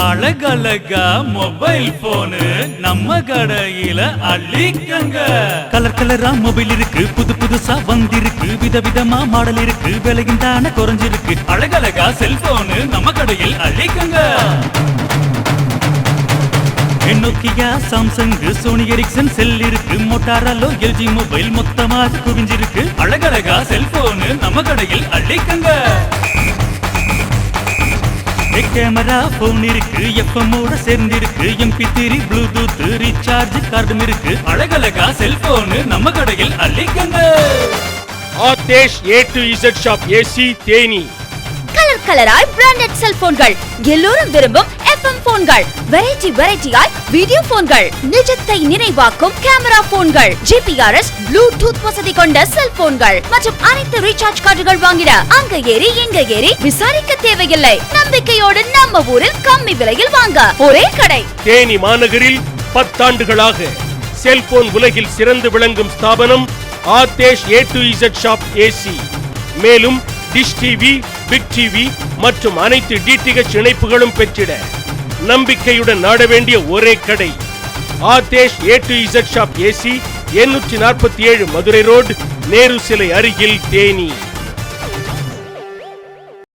அழகழகா mobile phone நம்ம கடையில அள்ளிக்கங்க. கலர் கலரா மொபைல் இருக்கு, புது புதுசா வந்திருக்கு, விதவிதமா மாடல் இருக்கு, விலையும் தானே குறைஞ்சிருக்கு. அழகழகா செல்போனு நம்ம கடையில் அள்ளிக்கங்க. நோக்கியா, சாம்சங், சோனி எரிக்சன் செல் இருக்கு, மோட்டாரோலா, எல்ஜி மொபைல் மொத்தமாக குவிஞ்சிருக்கு. அழகழகா செல்போனு நம்ம கடையில் அள்ளிக்கங்க. கேமரா போன் இருக்கு, எஃப்எம்மோட சேர்ந்திருக்கு, MP3 ப்ளூடூத் ரீசார்ஜ் கார்டும் இருக்கு. அழகழகா செல்போனு நம்ம கடையில் அள்ளிக்கங்க. Adesh A to Z shop AC Theni. Colour கலராய் பிராண்டட் செல்போன்கள், எல்லோரும் விரும்பும் FM போன்கள், வெரைட்டியாய் வீடியோ போன்கள், நிஜத்தை நினைவாக்கும் கேமரா போன்கள், GPRS ப்ளூடூத் வசதி கொண்ட செல்போன்கள் மற்றும் அனைத்து ரீசார்ஜ் கார்டுகள் வாங்கிட அங்க ஏறி இங்க ஏறி விசாரிக்க தேவையில்லை. நம்பிக்கையோடு நம்ம ஊரில் கம்மி விலையில் வாங்க ஒரே கடை. தேனி மாநகரில் 10 ஆண்டுகளாக செல்போன் உலகில் சிறந்து விளங்கும் ஸ்தாபனம் Aadesh A to Z shop AC. மேலும் டிஷ் டிவி, பிக் டிவி மற்றும் அனைத்து DTH இணைப்புகளும் பெற்றிட நம்பிக்கையுடன் நாட வேண்டிய ஒரே கடை Aadesh A to Z shop AC, 847 Madurai road, Nehru சிலை அருகில், தேனி.